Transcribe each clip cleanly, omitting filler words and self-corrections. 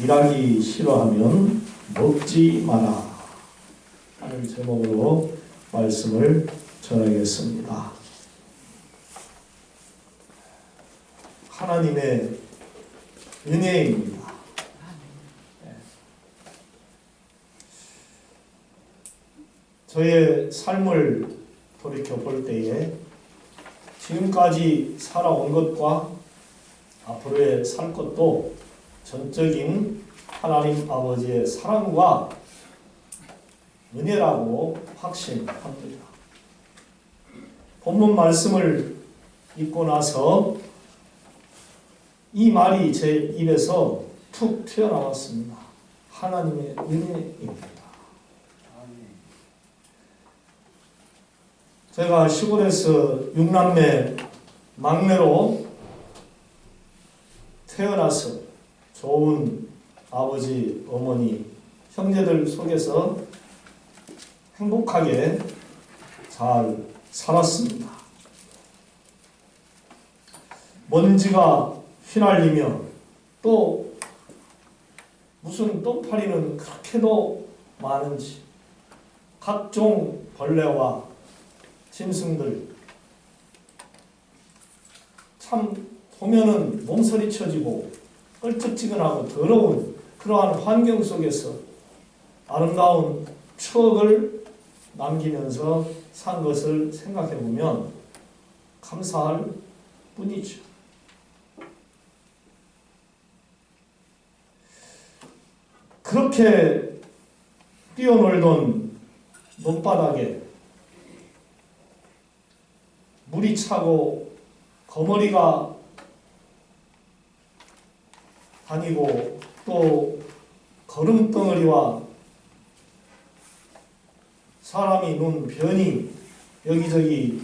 일하기 싫어하면 먹지 마라 하는 제목으로 말씀을 전하겠습니다. 하나님의 은혜입니다. 저의 삶을 돌이켜 볼 때에 지금까지 살아온 것과 앞으로의 살 것도 전적인 하나님 아버지의 사랑과 은혜라고 확신합니다. 본문 말씀을 읽고 나서 이 말이 제 입에서 툭 튀어나왔습니다. 하나님의 은혜입니다. 제가 시골에서 6남매 막내로 태어나서 좋은 아버지, 어머니, 형제들 속에서 행복하게 잘 살았습니다. 먼지가 휘날리며 또 무슨 똥파리는 그렇게도 많은지 각종 벌레와 짐승들 참 보면은 몸서리 쳐지고 껄쩍지근하고 더러운 그러한 환경 속에서 아름다운 추억을 남기면서 산 것을 생각해 보면 감사할 뿐이죠. 그렇게 뛰어놀던 논바닥에 물이 차고 거머리가 다니고 또 거름덩어리와 사람이 눈 변이 여기저기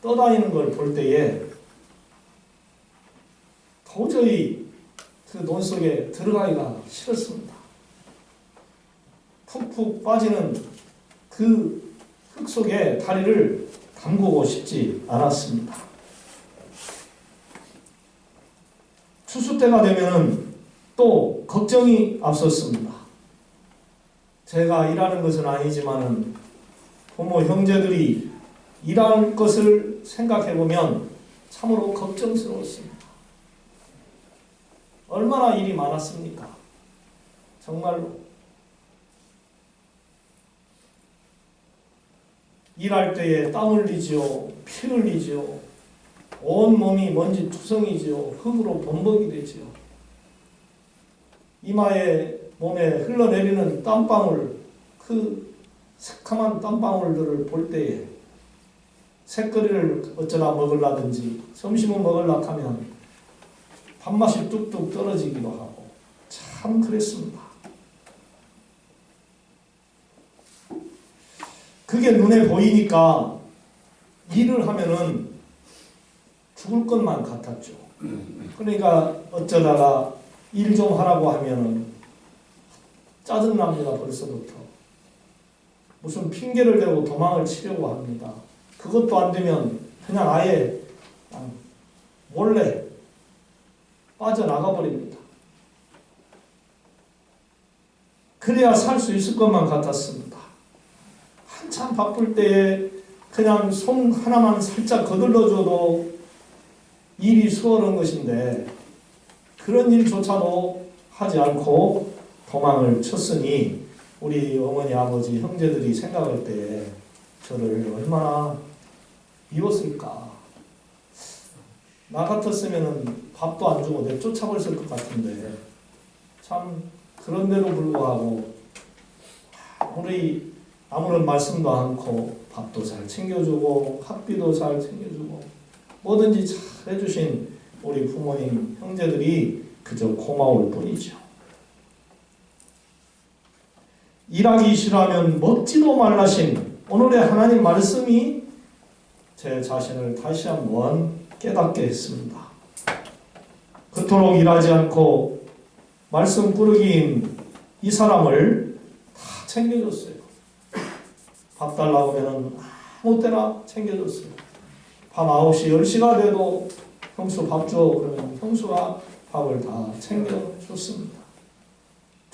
떠다니는 걸 볼 때에 도저히 그 논 속에 들어가기가 싫었습니다. 푹푹 빠지는 그 흙 속에 다리를 담그고 싶지 않았습니다. 추수 때가 되면은 또 걱정이 앞섰습니다. 제가 일하는 것은 아니지만은 부모 형제들이 일할 것을 생각해 보면 참으로 걱정스러웠습니다. 얼마나 일이 많았습니까? 정말로. 일할 때에 땀 흘리지요, 피 흘리지요, 온 몸이 먼지 투성이지요, 흙으로 범벅이 되지요. 이마에 몸에 흘러내리는 땀방울, 그 새카만 땀방울들을 볼 때에 새거리를 어쩌다 먹으려든지 점심을 먹으려고 하면 밥맛이 뚝뚝 떨어지기도 하고 참 그랬습니다. 그게 눈에 보이니까 일을 하면은 죽을 것만 같았죠. 그러니까 어쩌다가 일 좀 하라고 하면은 짜증납니다. 벌써부터. 무슨 핑계를 대고 도망을 치려고 합니다. 그것도 안 되면 그냥 아예 몰래 빠져나가 버립니다. 그래야 살 수 있을 것만 같았습니다. 한참 바쁠 때에 그냥 손 하나만 살짝 거들러줘도 일이 수월한 것인데 그런 일조차도 하지 않고 도망을 쳤으니 우리 어머니, 아버지, 형제들이 생각할 때에 저를 얼마나 미웠을까. 나 같았으면 밥도 안 주고 내쫓아버렸을 것 같은데 참 그런데도 불구하고 우리 아무런 말씀도 않고 밥도 잘 챙겨주고 학비도 잘 챙겨주고 뭐든지 잘 해주신 우리 부모님, 형제들이 그저 고마울 뿐이죠. 일하기 싫어하면 먹지도 말라신 오늘의 하나님 말씀이 제 자신을 다시 한번 깨닫게 했습니다. 그토록 일하지 않고 말씀 꾸러기인 이 사람을 다 챙겨줬어요. 밥 달라고 하면 아무 때나 챙겨줬어요. 밤 9시, 10시가 돼도 형수 밥 줘. 그러면 형수가 밥을 다 챙겨줬습니다.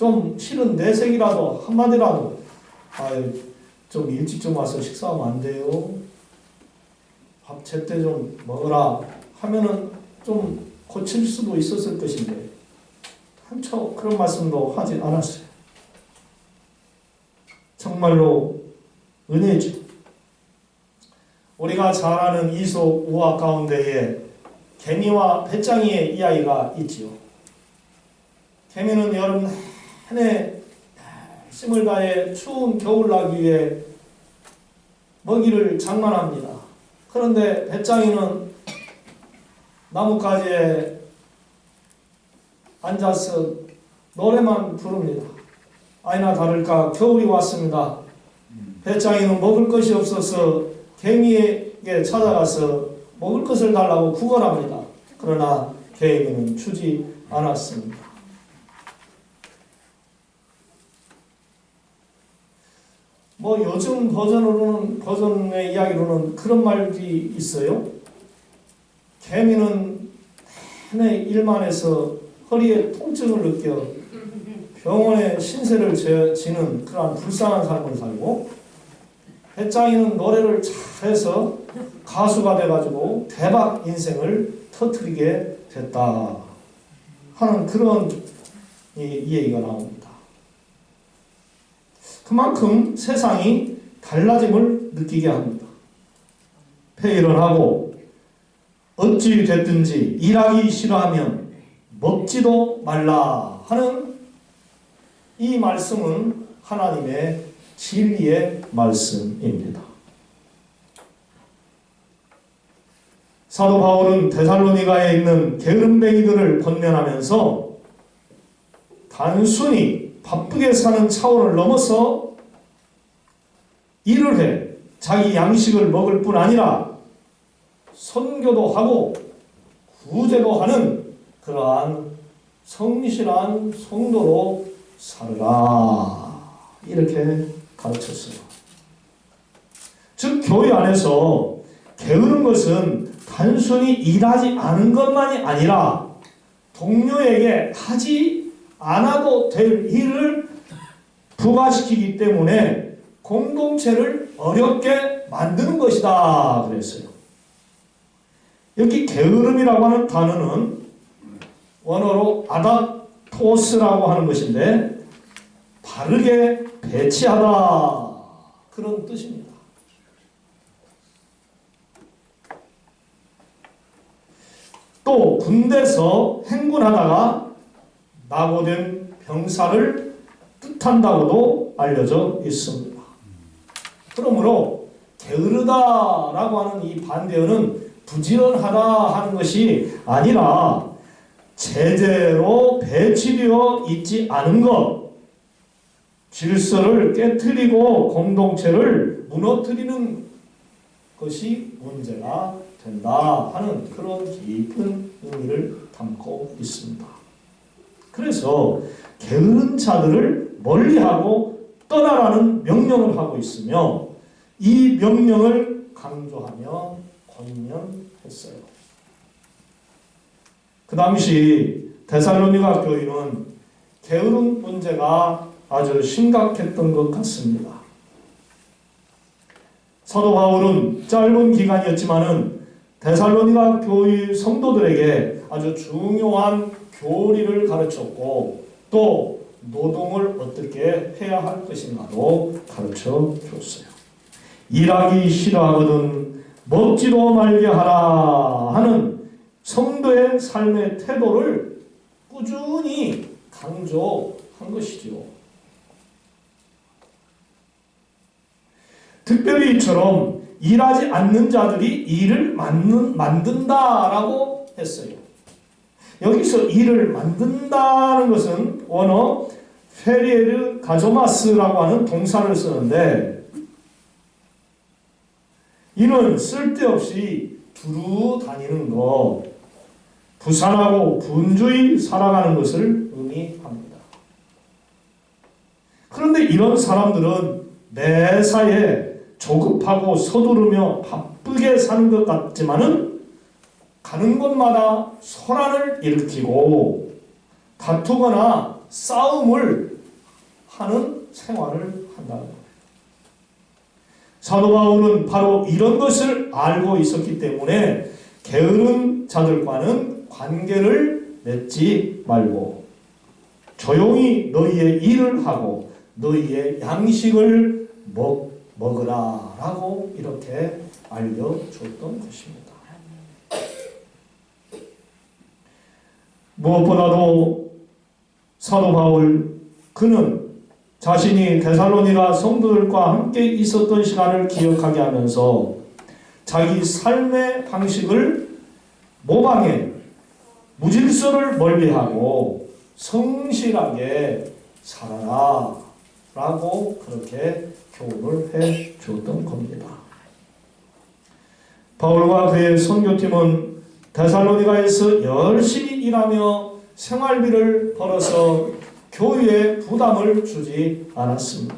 좀 실은 내색이라도 한마디라도 좀 일찍 좀 와서 식사하면 안 돼요? 밥 제때 좀 먹어라 하면은 좀 고칠 수도 있었을 것인데 한초 그런 말씀도 하지 않았어요. 정말로 은혜죠. 우리가 잘 아는 이솝 우화 가운데에 개미와 배짱이의 이야기가 있지요. 개미는 여름 내내 힘을 다해 추운 겨울나기 위해 먹이를 장만합니다. 그런데 배짱이는 나뭇가지에 앉아서 노래만 부릅니다. 아니나 다를까 겨울이 왔습니다. 배짱이는 먹을 것이 없어서 개미에게 찾아가서 먹을 것을 달라고 구걸합니다. 그러나 개미는 주지 않았습니다. 요즘 버전의 이야기로는 그런 말이 있어요. 개미는 내내 일만 해서 허리에 통증을 느껴 병원에 신세를 지는 그러한 불쌍한 삶을 살고, 배짱이는 노래를 잘해서 가수가 돼가지고 대박 인생을 터뜨리게 됐다 하는 그런 이 얘기가 나옵니다. 그만큼 세상이 달라짐을 느끼게 합니다. 폐일을 하고 어찌 됐든지 일하기 싫어하면 먹지도 말라 하는 이 말씀은 하나님의 진리의 말씀입니다. 사도 바울은 데살로니가에 있는 게으름뱅이들을 권면하면서 단순히 바쁘게 사는 차원을 넘어서 일을 해 자기 양식을 먹을 뿐 아니라 선교도 하고 구제도 하는 그러한 성실한 성도로 살으라 이렇게 가르쳤어요. 즉 교회 안에서 게으른 것은 단순히 일하지 않은 것만이 아니라 동료에게 하지 않아도 될 일을 부과시키기 때문에 공동체를 어렵게 만드는 것이다 그랬어요. 여기 게으름이라고 하는 단어는 원어로 아다토스라고 하는 것인데 바르게 배치하다 그런 뜻입니다. 또 군대에서 행군하다가 낙오된 병사를 뜻한다고도 알려져 있습니다. 그러므로 게으르다라고 하는 이 반대어는 부지런하다 하는 것이 아니라 제대로 배치되어 있지 않은 것, 질서를 깨트리고 공동체를 무너뜨리는 것이 문제가 된다 하는 그런 깊은 의미를 담고 있습니다. 그래서 게으른 자들을 멀리하고 떠나라는 명령을 하고 있으며 이 명령을 강조하며 권면했어요. 그 당시 데살로니가 교인은 게으른 문제가 아주 심각했던 것 같습니다. 사도 바울은 짧은 기간이었지만은 데살로니가 교회 성도들에게 아주 중요한 교리를 가르쳤고 또 노동을 어떻게 해야 할 것인가도 가르쳐 줬어요. 일하기 싫어하거든 먹지도 말게 하라 하는 성도의 삶의 태도를 꾸준히 강조한 것이죠. 특별히 이처럼 일하지 않는 자들이 일을 만든다라고 했어요. 여기서 일을 만든다는 것은 원어 페리에르 가조마스라고 하는 동사를 쓰는데 이는 쓸데없이 두루 다니는 것, 부산하고 분주히 살아가는 것을 의미합니다. 그런데 이런 사람들은 매사에 조급하고 서두르며 바쁘게 사는 것 같지만은 가는 곳마다 소란을 일으키고 다투거나 싸움을 하는 생활을 한다는 거예요. 사도 바울은 바로 이런 것을 알고 있었기 때문에 게으른 자들과는 관계를 맺지 말고 조용히 너희의 일을 하고 너희의 양식을 먹으라 라고 이렇게 알려줬던 것입니다. 무엇보다도 사도 바울 그는 자신이 데살로니가 성도들과 함께 있었던 시간을 기억하게 하면서 자기 삶의 방식을 모방해 무질서를 멀리하고 성실하게 살아라 라고 그렇게 교훈을 해 주었던 겁니다. 바울과 그의 선교팀은 데살로니가에서 열심히 일하며 생활비를 벌어서 교회에 부담을 주지 않았습니다.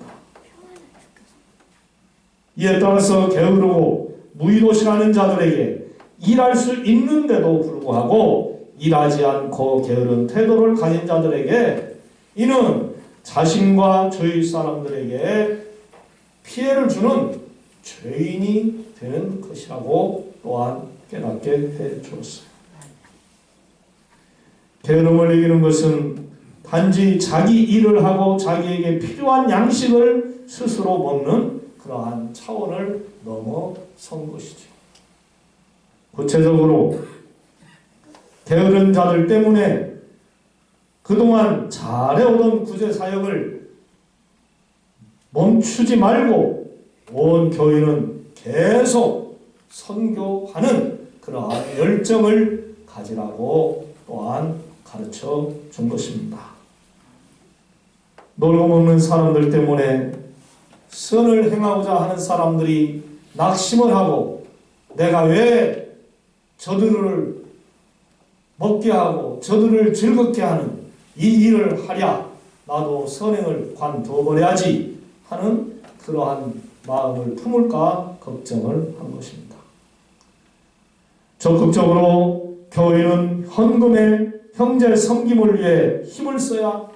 이에 따라서 게으르고 무의도시하는 자들에게 일할 수 있는데도 불구하고 일하지 않고 게으른 태도를 가진 자들에게 이는 자신과 주위 사람들에게 피해를 주는 죄인이 되는 것이라고 또한 깨닫게 해 주었어요. 게으름을 이기는 것은 단지 자기 일을 하고 자기에게 필요한 양식을 스스로 먹는 그러한 차원을 넘어선 것이죠. 구체적으로 게으른 자들 때문에 그동안 잘해오던 구제사역을 멈추지 말고 온 교회는 계속 선교하는 그러한 열정을 가지라고 또한 가르쳐 준 것입니다. 놀고 먹는 사람들 때문에 선을 행하고자 하는 사람들이 낙심을 하고 내가 왜 저들을 먹게 하고 저들을 즐겁게 하는 이 일을 하랴 나도 선행을 관둬버려야지 하는 그러한 마음을 품을까 걱정을 한 것입니다. 적극적으로 교회는 헌금의 형제 섬김을 위해 힘을 써야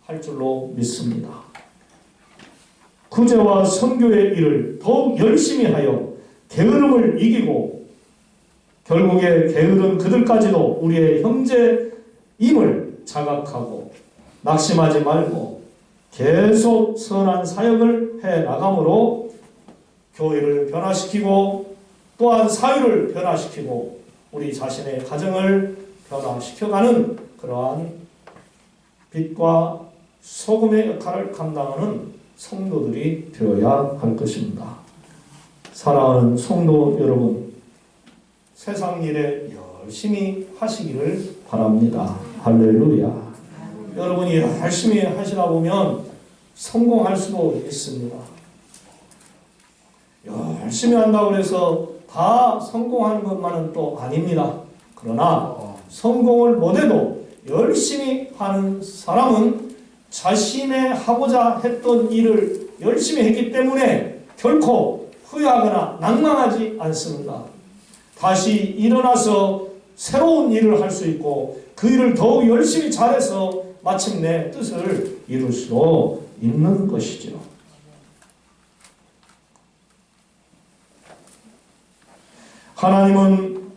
할 줄로 믿습니다. 구제와 선교의 일을 더욱 열심히 하여 게으름을 이기고 결국에 게으른 그들까지도 우리의 형제임을 자각하고 낙심하지 말고 계속 선한 사역을 해 나감으로 교회를 변화시키고 또한 사회를 변화시키고 우리 자신의 가정을 변화시켜가는 그러한 빛과 소금의 역할을 감당하는 성도들이 되어야 할 것입니다. 사랑하는 성도 여러분, 세상 일에 열심히 하시기를 바랍니다. 할렐루야. 여러분이 열심히 하시다 보면 성공할 수도 있습니다. 열심히 한다고 해서 다 성공하는 것만은 또 아닙니다. 그러나 성공을 못해도 열심히 하는 사람은 자신의 하고자 했던 일을 열심히 했기 때문에 결코 후회하거나 낭망하지 않습니다. 다시 일어나서 새로운 일을 할 수 있고 그 일을 더욱 열심히 잘해서 마침내 뜻을 이룰 수 있는 것이죠. 하나님은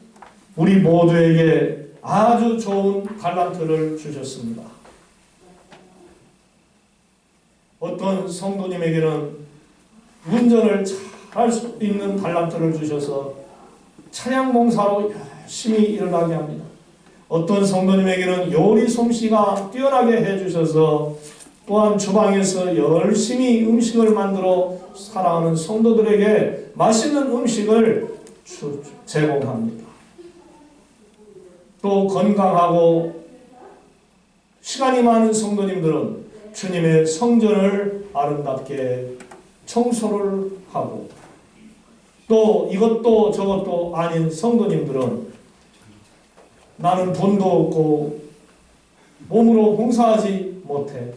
우리 모두에게 아주 좋은 달란트를 주셨습니다. 어떤 성도님에게는 운전을 잘할 수 있는 달란트를 주셔서 차량 공사로 열심히 일어나게 합니다. 어떤 성도님에게는 요리 솜씨가 뛰어나게 해주셔서 또한 주방에서 열심히 음식을 만들어 사랑하는 성도들에게 맛있는 음식을 제공합니다. 또 건강하고 시간이 많은 성도님들은 주님의 성전을 아름답게 청소를 하고 또 이것도 저것도 아닌 성도님들은 나는 돈도 없고 몸으로 봉사하지 못해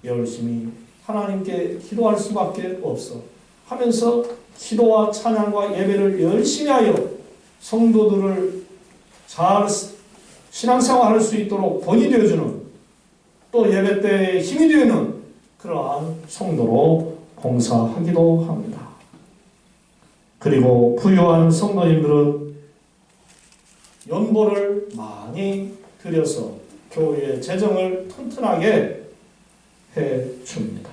열심히 하나님께 기도할 수밖에 없어 하면서 기도와 찬양과 예배를 열심히 하여 성도들을 잘 신앙생활 할 수 있도록 본이 되어주는 또 예배 때 힘이 되는 그러한 성도로 봉사하기도 합니다. 그리고 부유한 성도님들은 연보를 많이 들여서 교회의 재정을 튼튼하게 해줍니다.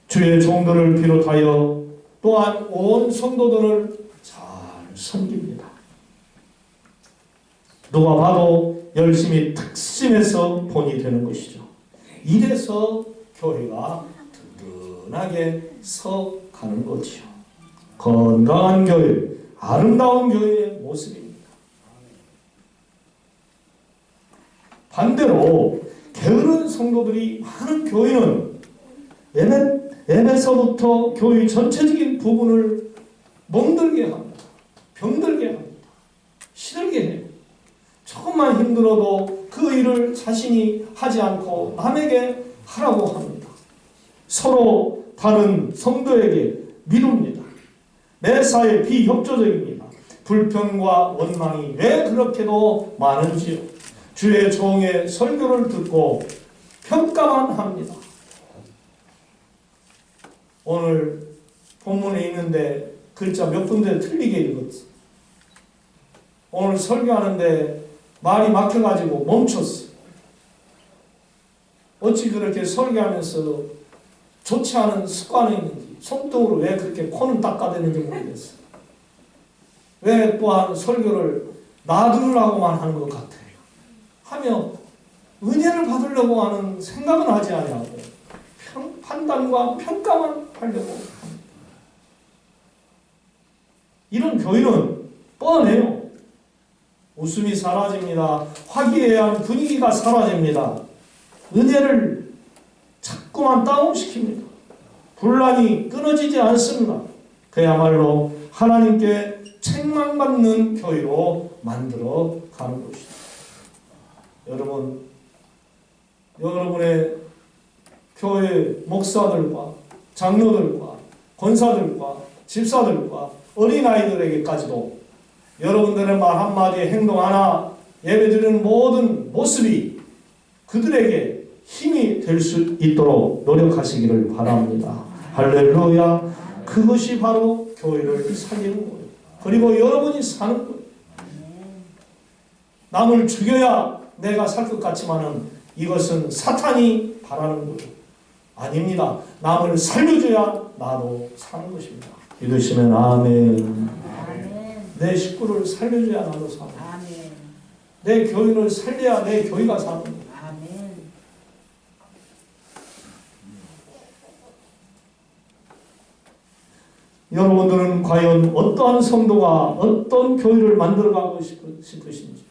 주의 종들을 비롯하여 또한 온 성도들을 잘 섬깁니다. 누가 봐도 열심히 특심해서 본이 되는 것이죠. 이래서 교회가 든든하게 서가는 거지요. 건강한 교회, 아름다운 교회의 모습입니다. 반대로 게으른 성도들이 많은 교회는 예배서부터 교회 전체적인 부분을 멍들게 합니다. 병들게 합니다. 시들게 해요. 조금만 힘들어도 그 일을 자신이 하지 않고 남에게 하라고 합니다. 서로 다른 성도에게 미룹니다. 매사에 비협조적입니다. 불평과 원망이 왜 그렇게도 많은지요. 주의 종의 설교를 듣고 평가만 합니다. 오늘 본문에 있는데 글자 몇 군데 틀리게 읽었어. 오늘 설교하는데 말이 막혀가지고 멈췄어. 어찌 그렇게 설교하면서 좋지 않은 습관이 있는지, 손등으로 왜 그렇게 코는 닦아대는지 모르겠어. 왜 또한 설교를 놔두라고만 하는 것 같아요. 하며 은혜를 받으려고 하는 생각은 하지 아니하고 판단과 평가만 하려고 합니다. 이런 교회는 뻔해요. 웃음이 사라집니다. 화기애애한 분위기가 사라집니다. 은혜를 자꾸만 다운시킵니다. 분란이 끊어지지 않습니다. 그야말로 하나님께 책망받는 교회로 만들어 가는 것입니다. 여러분, 여러분의 교회 목사들과 장로들과 권사들과 집사들과 어린아이들에게까지도 여러분들의 말 한마디에 행동 하나, 예배드리는 모든 모습이 그들에게 힘이 될 수 있도록 노력하시기를 바랍니다. 할렐루야. 그것이 바로 교회를 살리는 거예요. 그리고 여러분이 사는 거예요. 남을 죽여야 내가 살 것 같지만은 이것은 사탄이 바라는 거예요. 아닙니다. 남을 살려줘야 나도 사는 것입니다. 믿으시면 아멘. 내 식구를 살려줘야 나도 사는 거예요. 내 교회를 살려야 내 교회가 사는 거예요. 여러분들은 과연 어떠한 성도가 어떤 교회를 만들어가고 싶으신지요?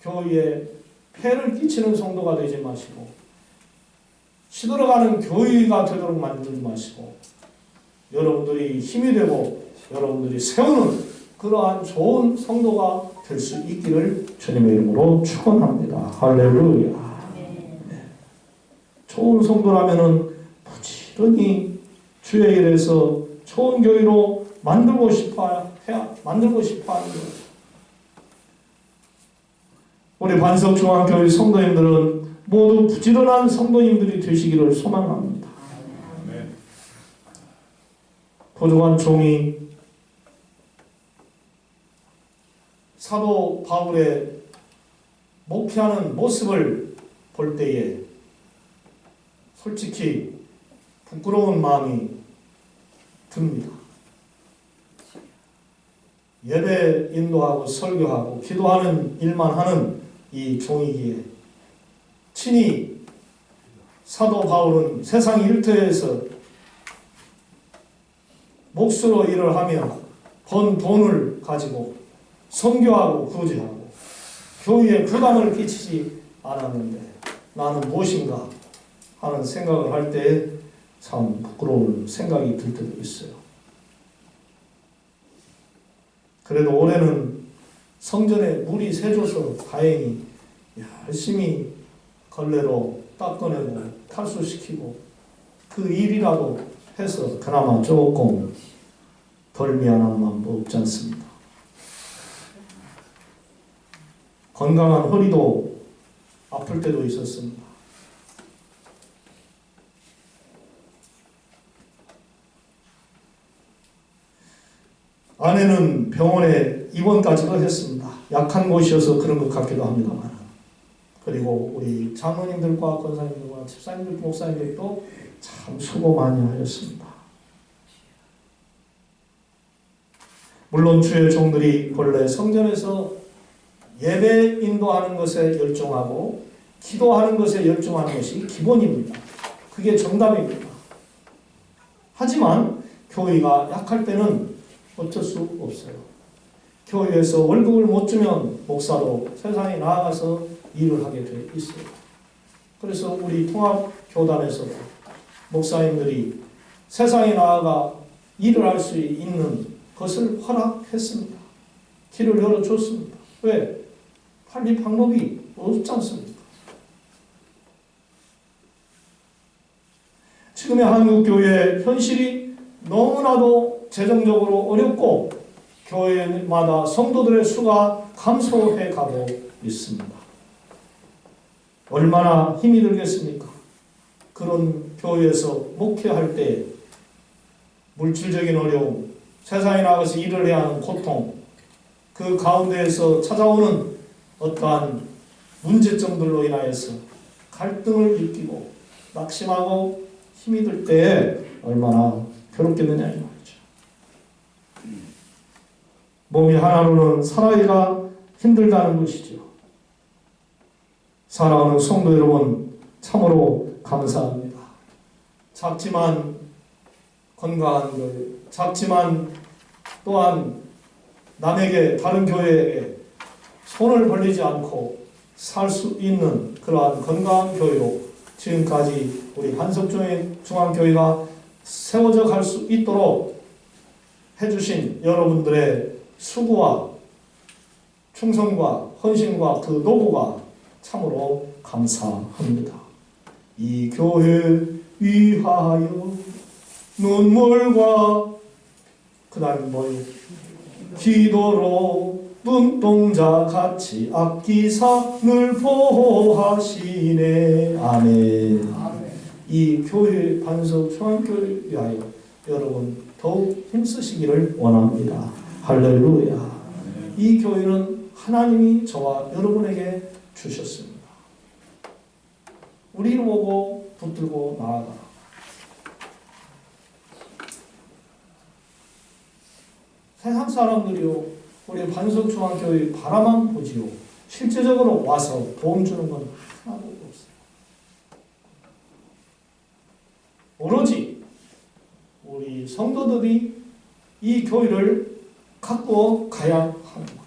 교회에 폐를 끼치는 성도가 되지 마시고 시들어가는 교회가 되도록 만들지 마시고 여러분들이 힘이 되고 여러분들이 세우는 그러한 좋은 성도가 될 수 있기를 주님의 이름으로 축원합니다. 할렐루야. 네. 좋은 성도라면은 부지런히 주의 일에서 좋은 교회로 만들고 싶어 하는 거예요. 우리 반석중앙교회 성도님들은 모두 부지런한 성도님들이 되시기를 소망합니다. 부족한 종이 사도 바울의 목회하는 모습을 볼 때에 솔직히 부끄러운 마음이 듭니다. 예배 인도하고 설교하고 기도하는 일만 하는 이 종이기에 친히 사도 바울은 세상 일터에서 몫으로 일을 하며 번 돈을 가지고 선교하고 구제하고 교회에 부담을 끼치지 않았는데 나는 무엇인가 하는 생각을 할 때 참 부끄러운 생각이 들 때도 있어요. 그래도 올해는 성전에 물이 새줘서 다행히 열심히 걸레로 닦아내고 탈수시키고 그 일이라도 해서 그나마 조금 덜 미안한 마음도 없지 않습니다. 건강한 허리도 아플 때도 있었습니다. 아내는 병원에 입원까지도 했습니다. 약한 곳이어서 그런 것 같기도 합니다만. 그리고 우리 장로님들과 권사님들과 집사님들, 목사님들도 참 수고 많이 하셨습니다. 물론 주의 종들이 본래 성전에서 예배 인도하는 것에 열중하고 기도하는 것에 열중하는 것이 기본입니다. 그게 정답입니다. 하지만 교회가 약할 때는 어쩔 수 없어요. 교회에서 월급을 못 주면 목사로 세상에 나아가서 일을 하게 돼 있어요. 그래서 우리 통합교단에서도 목사님들이 세상에 나아가 일을 할 수 있는 것을 허락했습니다. 길을 열어줬습니다. 왜? 빨리 방법이 없지 않습니까? 지금의 한국교회의 현실이 너무나도 재정적으로 어렵고 교회마다 성도들의 수가 감소해 가고 있습니다. 얼마나 힘이 들겠습니까? 그런 교회에서 목회할 때 물질적인 어려움, 세상에 나가서 일을 해야 하는 고통, 그 가운데에서 찾아오는 어떠한 문제점들로 인하여서 갈등을 느끼고 낙심하고 힘이 들 때에 얼마나 괴롭겠느냐 이 말이죠. 몸이 하나로는 살아가기가 힘들다는 것이죠. 사랑하는 성도 여러분, 참으로 감사합니다. 작지만 건강한 교회, 작지만 또한 남에게, 다른 교회에게 손을 벌리지 않고 살 수 있는 그러한 건강한 교회로 지금까지 우리 한석중앙교회가 세워져 갈 수 있도록 해주신 여러분들의 수고와 충성과 헌신과 그 노고가 참으로 감사합니다. 이 교회 위하여 눈물과 그 다음 뭐예요? 기도로 눈동자 같이 아끼사 늘 보호하시네. 아멘. 이 교회 반석 중앙교회 위하여 여러분 더욱 힘쓰시기를 원합니다. 할렐루야. 이 교회는 하나님이 저와 여러분에게 주셨습니다. 우리를 보고 붙들고 나아가. 세상 사람들이요, 우리 반석중앙교회 바라만 보지요. 실제적으로 와서 도움 주는 건 하나도 없어요. 오로지 우리 성도들이 이 교회를 갖고 가야 하는 거예요.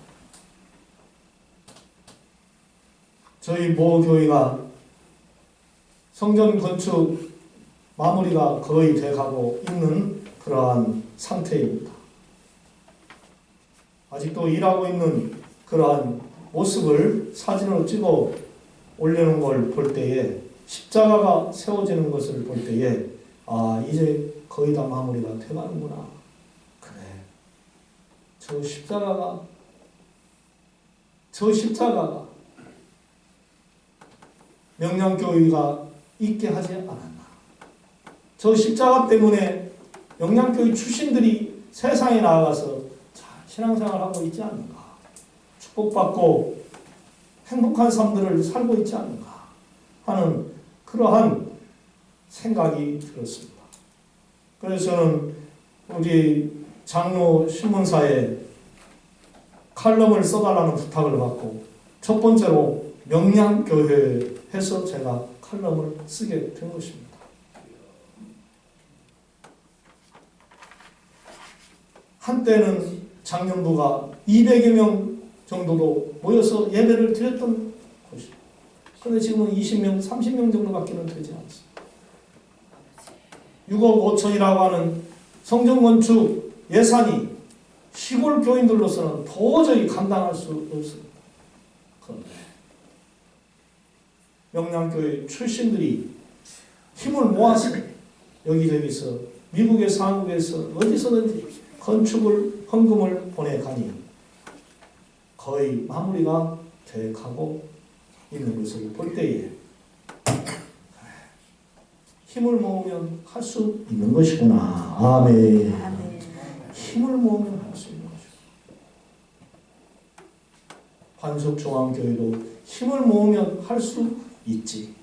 저희 모 교회가 성전 건축 마무리가 거의 돼가고 있는 그러한 상태입니다. 아직도 일하고 있는 그러한 모습을 사진으로 찍어 올리는 걸 볼 때에, 십자가가 세워지는 것을 볼 때에, 아, 이제 거의 다 마무리가 돼가는구나. 그래. 저 십자가가 명량교회가 있게 하지 않았나. 저 십자가 때문에 명량교회 출신들이 세상에 나아가서 신앙생활하고 있지 않는가. 축복받고 행복한 삶들을 살고 있지 않는가 하는 그러한 생각이 들었습니다. 그래서 저는 우리 장로 신문사에 칼럼을 써달라는 부탁을 받고 첫 번째로 명량교회에서 제가 칼럼을 쓰게 된 것입니다. 한때는 장년부가 200여 명 정도도 모여서 예배를 드렸던 곳입니다. 그런데 지금은 20명, 30명 정도밖에 되지 않습니다. 6억 5천이라고 하는 성전 건축 예산이 시골 교인들로서는 도저히 감당할 수 없습니다. 그런데 명량교회 출신들이 힘을 모아서 여기저기서 미국에서 한국에서 어디서든지 건축을 헌금을 보내가니 거의 마무리가 돼가고 있는 것을 볼 때에 힘을 모으면 할 수 있는 것이구나. 아멘. 힘을 모으면 할 수 있는 것이구나. 반석중앙교회도 힘을 모으면 할 수 있지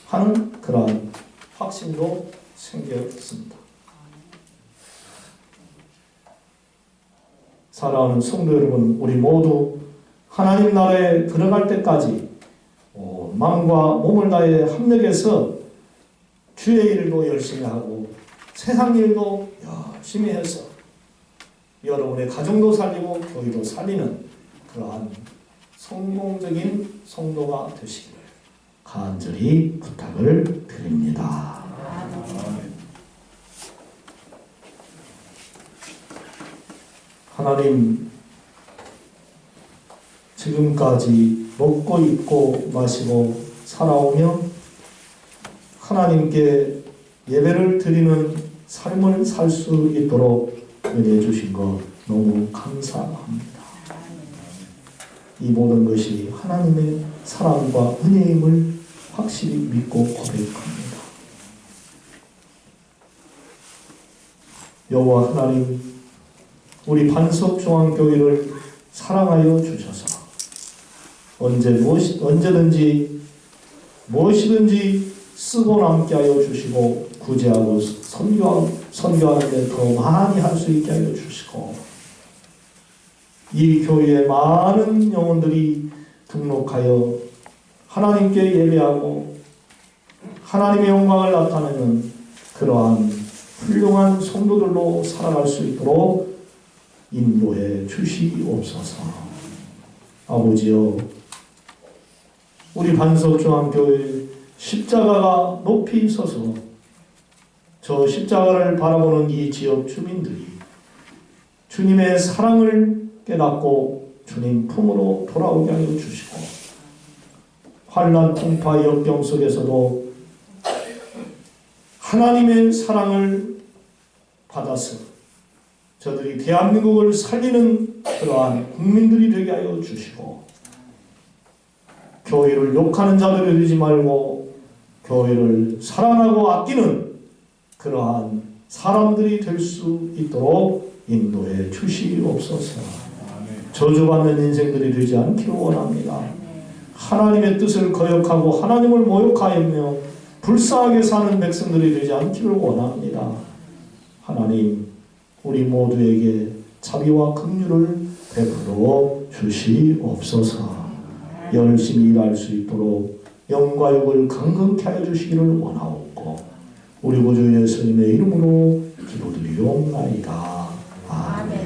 하는 그러한 확신도 생겼습니다. 사랑하는 성도 여러분, 우리 모두 하나님 나라에 들어갈 때까지 마음과 몸을 다해 합력해서 주의 일도 열심히 하고 세상 일도 열심히 해서 여러분의 가정도 살리고 교회도 살리는 그러한 성공적인 성도가 되시기를 간절히 부탁을 드립니다. 하나님, 지금까지 먹고 입고 마시고 살아오며 하나님께 예배를 드리는 삶을 살 수 있도록 은혜 주신 것 너무 감사합니다. 이 모든 것이 하나님의 사랑과 은혜임을 확실히 믿고 고백합니다. 여호와 하나님, 우리 반석중앙교회를 사랑하여 주셔서 언제든지 무엇이든지 쓰고 남게 하여 주시고 구제하고 선교하는 데 더 많이 할 수 있게 하여 주시고 이 교회에 많은 영혼들이 등록하여 하나님께 예배하고 하나님의 영광을 나타내는 그러한 훌륭한 성도들로 살아갈 수 있도록 인도해 주시옵소서. 아버지여, 우리 반석중앙교회 십자가가 높이 서서 저 십자가를 바라보는 이 지역 주민들이 주님의 사랑을 깨닫고 주님 품으로 돌아오게 하여 주시고 환난 풍파 역경 속에서도 하나님의 사랑을 받아서 저들이 대한민국을 살리는 그러한 국민들이 되게 하여 주시고 교회를 욕하는 자들이 되지 말고 교회를 사랑하고 아끼는 그러한 사람들이 될 수 있도록 인도해 주시옵소서. 저주받는 인생들이 되지 않기를 원합니다. 하나님의 뜻을 거역하고 하나님을 모욕하며 불쌍하게 사는 백성들이 되지 않기를 원합니다. 하나님, 우리 모두에게 자비와 긍휼을 베풀어 주시옵소서. 열심히 일할 수 있도록 영과 육을 강건케 하여 주시기를 원하옵고 우리 구주 예수님의 이름으로 기도드리옵나이다. 아멘.